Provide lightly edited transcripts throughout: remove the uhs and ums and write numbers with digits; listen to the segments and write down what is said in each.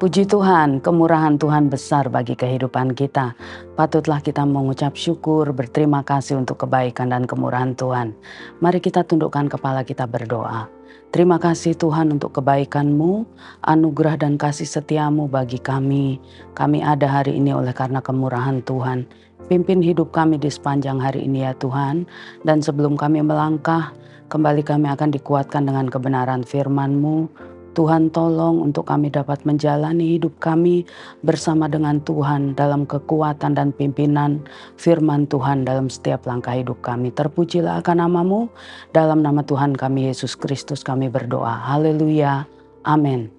Puji Tuhan, kemurahan Tuhan besar bagi kehidupan kita. Patutlah kita mengucap syukur, berterima kasih untuk kebaikan dan kemurahan Tuhan. Mari kita tundukkan kepala kita berdoa. Terima kasih Tuhan untuk kebaikan-Mu, anugerah dan kasih setiamu bagi kami. Kami ada hari ini oleh karena kemurahan Tuhan. Pimpin hidup kami di sepanjang hari ini ya Tuhan. Dan sebelum kami melangkah, kembali kami akan dikuatkan dengan kebenaran firman-Mu. Tuhan tolong untuk kami dapat menjalani hidup kami bersama dengan Tuhan dalam kekuatan dan pimpinan firman Tuhan dalam setiap langkah hidup kami. Terpujilah akan nama-Mu, dalam nama Tuhan kami Yesus Kristus kami berdoa. Haleluya, amin.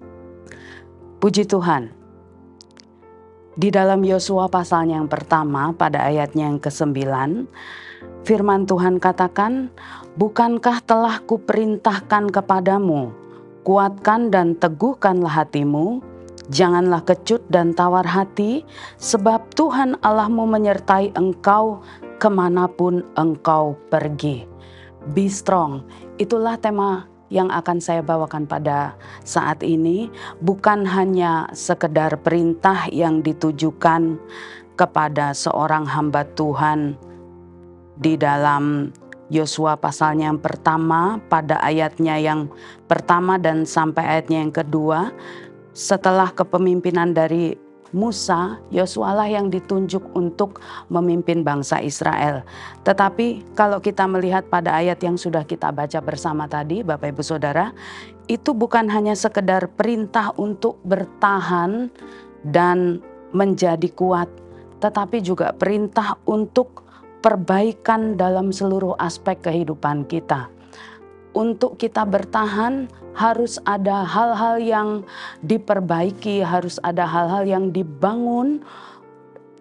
Puji Tuhan. Di dalam Yosua pasalnya yang pertama pada ayatnya yang ke-9, firman Tuhan katakan, "Bukankah telah kuperintahkan kepadamu, kuatkan dan teguhkanlah hatimu, janganlah kecut dan tawar hati, sebab Tuhan Allahmu menyertai engkau kemanapun engkau pergi." Be strong, itulah tema yang akan saya bawakan pada saat ini. Bukan hanya sekedar perintah yang ditujukan kepada seorang hamba Tuhan di dalam Yosua pasalnya yang pertama pada ayatnya yang pertama dan sampai ayatnya yang kedua. Setelah kepemimpinan dari Musa, Yosua lah yang ditunjuk untuk memimpin bangsa Israel. Tetapi kalau kita melihat pada ayat yang sudah kita baca bersama tadi, Bapak Ibu Saudara, itu bukan hanya sekedar perintah untuk bertahan dan menjadi kuat, tetapi juga perintah untuk perbaikan dalam seluruh aspek kehidupan kita. Untuk kita bertahan harus ada hal-hal yang diperbaiki, harus ada hal-hal yang dibangun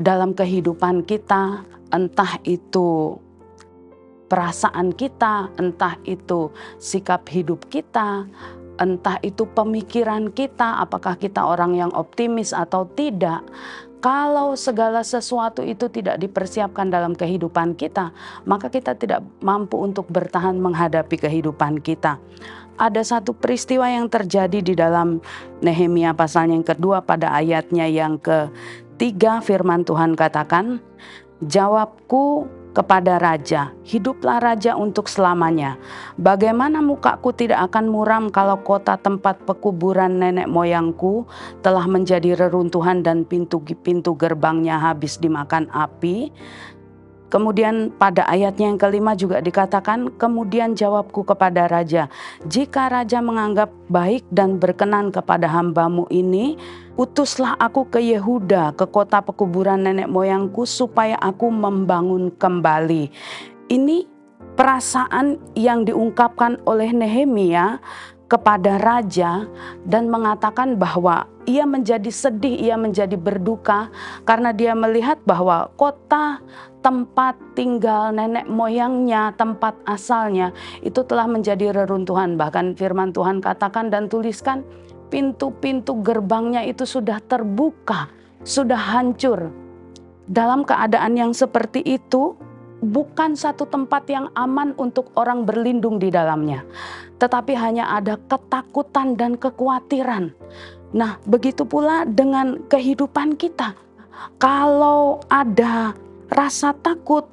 dalam kehidupan kita, entah itu perasaan kita, entah itu sikap hidup kita, entah itu pemikiran kita, apakah kita orang yang optimis atau tidak. Kalau segala sesuatu itu tidak dipersiapkan dalam kehidupan kita, maka kita tidak mampu untuk bertahan menghadapi kehidupan kita. Ada satu peristiwa yang terjadi di dalam Nehemia pasalnya yang kedua pada ayatnya yang ke-3, firman Tuhan katakan, "Jawabku kepada raja, hiduplah raja untuk selamanya. Bagaimana mukaku tidak akan muram kalau kota tempat pekuburan nenek moyangku telah menjadi reruntuhan dan pintu-pintu gerbangnya habis dimakan api." Kemudian pada ayatnya yang ke-5 juga dikatakan, "Kemudian jawabku kepada raja, jika raja menganggap baik dan berkenan kepada hambamu ini, utuslah aku ke Yehuda, ke kota pekuburan nenek moyangku, supaya aku membangun kembali." Ini perasaan yang diungkapkan oleh Nehemia kepada raja dan mengatakan bahwa ia menjadi sedih, ia menjadi berduka karena dia melihat bahwa kota tempat tinggal nenek moyangnya, tempat asalnya itu telah menjadi reruntuhan. Bahkan firman Tuhan katakan dan tuliskan, pintu-pintu gerbangnya itu sudah terbuka, sudah hancur. Dalam keadaan yang seperti itu, bukan satu tempat yang aman untuk orang berlindung di dalamnya, tetapi hanya ada ketakutan dan kekhawatiran. Nah, begitu pula dengan kehidupan kita. Kalau ada rasa takut,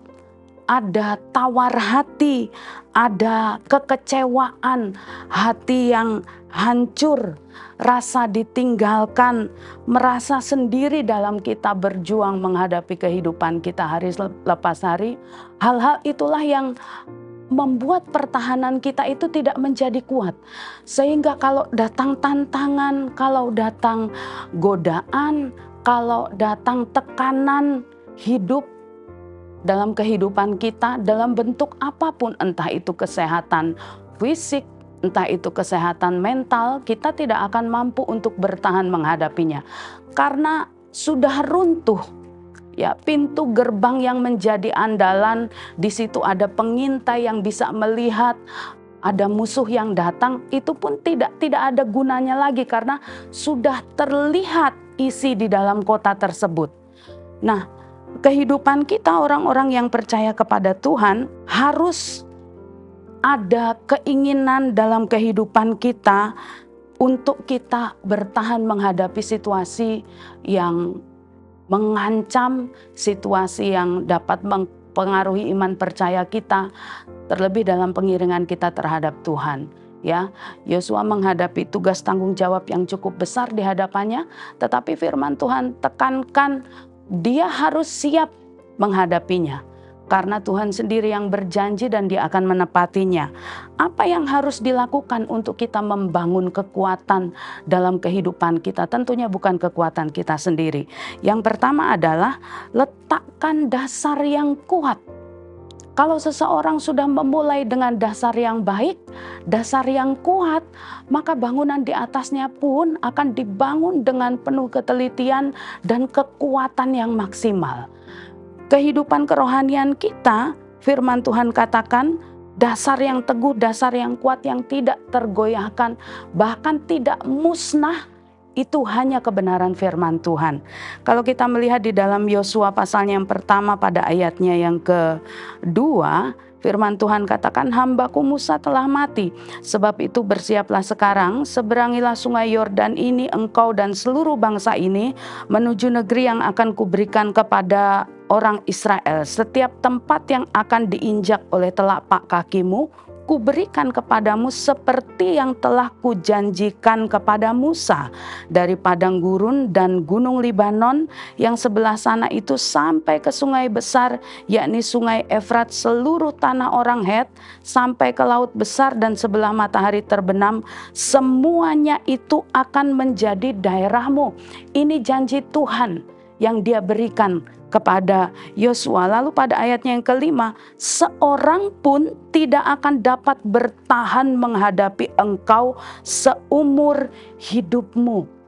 ada tawar hati, ada kekecewaan, hati yang hancur, rasa ditinggalkan, merasa sendiri dalam kita berjuang menghadapi kehidupan kita hari lepas hari. Hal-hal itulah yang membuat pertahanan kita itu tidak menjadi kuat. Sehingga kalau datang tantangan, kalau datang godaan, kalau datang tekanan hidup dalam kehidupan kita dalam bentuk apapun, entah itu kesehatan fisik, entah itu kesehatan mental, kita tidak akan mampu untuk bertahan menghadapinya karena sudah runtuh. Ya, pintu gerbang yang menjadi andalan, di situ ada pengintai yang bisa melihat, ada musuh yang datang, itu pun tidak ada gunanya lagi karena sudah terlihat isi di dalam kota tersebut. Nah, kehidupan kita orang-orang yang percaya kepada Tuhan harus ada keinginan dalam kehidupan kita untuk kita bertahan menghadapi situasi yang mengancam, situasi yang dapat mempengaruhi iman percaya kita, terlebih dalam pengiringan kita terhadap Tuhan. Ya, Yosua menghadapi tugas tanggung jawab yang cukup besar di hadapannya, tetapi firman Tuhan tekankan dia harus siap menghadapinya. Karena Tuhan sendiri yang berjanji dan Dia akan menepatinya. Apa yang harus dilakukan untuk kita membangun kekuatan dalam kehidupan kita? Tentunya bukan kekuatan kita sendiri. Yang pertama adalah letakkan dasar yang kuat. Kalau seseorang sudah memulai dengan dasar yang baik, dasar yang kuat, maka bangunan di atasnya pun akan dibangun dengan penuh ketelitian dan kekuatan yang maksimal. Kehidupan kerohanian kita, firman Tuhan katakan, dasar yang teguh, dasar yang kuat, yang tidak tergoyahkan, bahkan tidak musnah, itu hanya kebenaran firman Tuhan. Kalau kita melihat di dalam Yosua pasalnya yang pertama pada ayatnya yang kedua, firman Tuhan katakan, hambaku Musa telah mati. Sebab itu bersiaplah sekarang, seberangilah sungai Yordan ini engkau dan seluruh bangsa ini menuju negeri yang akan kuberikan kepada orang Israel. Setiap tempat yang akan diinjak oleh telapak kakimu, kuberikan kepadamu seperti yang telah kujanjikan kepada Musa. Dari padang gurun dan gunung Libanon yang sebelah sana itu sampai ke sungai besar, yakni sungai Efrat, seluruh tanah orang Het, sampai ke laut besar dan sebelah matahari terbenam, semuanya itu akan menjadi daerahmu. Ini janji Tuhan yang Dia berikan kepada Yosua. Lalu pada ayatnya yang kelima, seorang pun tidak akan dapat bertahan menghadapi engkau seumur hidupmu.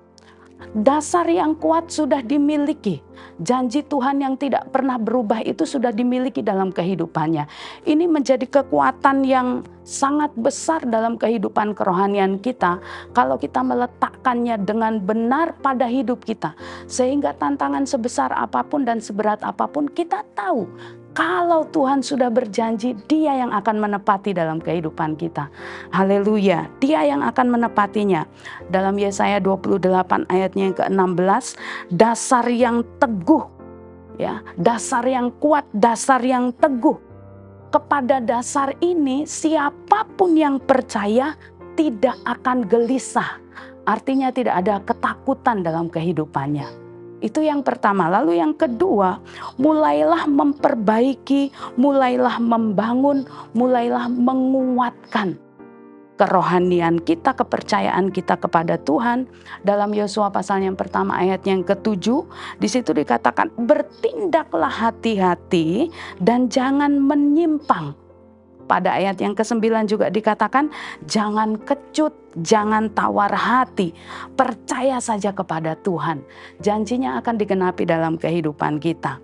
Dasar yang kuat sudah dimiliki. Janji Tuhan yang tidak pernah berubah itu sudah dimiliki dalam kehidupannya. Ini menjadi kekuatan yang sangat besar dalam kehidupan kerohanian kita kalau kita meletakkannya dengan benar pada hidup kita. Sehingga tantangan sebesar apapun dan seberat apapun, kita tahu kalau Tuhan sudah berjanji, Dia yang akan menepati dalam kehidupan kita. Haleluya, Dia yang akan menepatinya. Dalam Yesaya 28 ayatnya yang ke-16, dasar yang teguh, ya, dasar yang kuat, dasar yang teguh. Kepada dasar ini siapapun yang percaya tidak akan gelisah. Artinya tidak ada ketakutan dalam kehidupannya. Itu yang pertama. Lalu yang kedua, mulailah memperbaiki, mulailah membangun, mulailah menguatkan kerohanian kita, kepercayaan kita kepada Tuhan. Dalam Yosua pasal yang pertama ayat yang ke-7, di situ dikatakan, bertindaklah hati-hati dan jangan menyimpang. Pada ayat yang ke-9 juga dikatakan, jangan kecut, jangan tawar hati, percaya saja kepada Tuhan. Janjinya akan digenapi dalam kehidupan kita.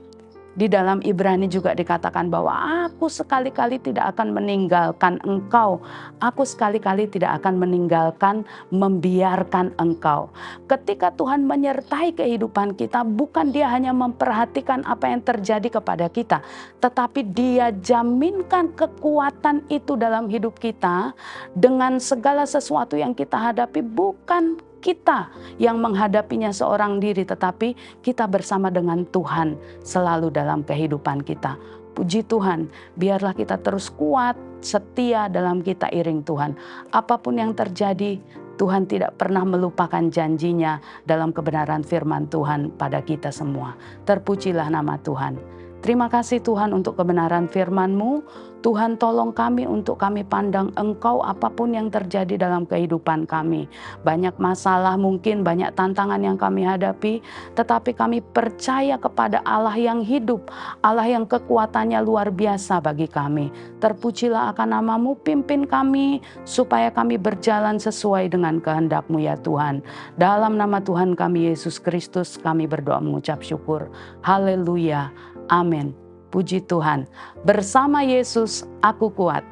Di dalam Ibrani juga dikatakan bahwa aku sekali-kali tidak akan meninggalkan engkau. Aku sekali-kali tidak akan meninggalkan, membiarkan engkau. Ketika Tuhan menyertai kehidupan kita, bukan Dia hanya memperhatikan apa yang terjadi kepada kita, tetapi Dia jaminkan kekuatan itu dalam hidup kita dengan segala sesuatu yang kita hadapi. Bukan kita yang menghadapinya seorang diri, tetapi kita bersama dengan Tuhan selalu dalam kehidupan kita. Puji Tuhan, biarlah kita terus kuat, setia dalam kita iring Tuhan. Apapun yang terjadi, Tuhan tidak pernah melupakan janjinya dalam kebenaran firman Tuhan pada kita semua. Terpujilah nama Tuhan. Terima kasih Tuhan untuk kebenaran firman-Mu. Tuhan tolong kami untuk kami pandang Engkau apapun yang terjadi dalam kehidupan kami. Banyak masalah mungkin, banyak tantangan yang kami hadapi, tetapi kami percaya kepada Allah yang hidup, Allah yang kekuatannya luar biasa bagi kami. Terpujilah akan nama-Mu, pimpin kami supaya kami berjalan sesuai dengan kehendak-Mu ya Tuhan. Dalam nama Tuhan kami Yesus Kristus kami berdoa mengucap syukur. Haleluya. Amin. Puji Tuhan. Bersama Yesus aku kuat.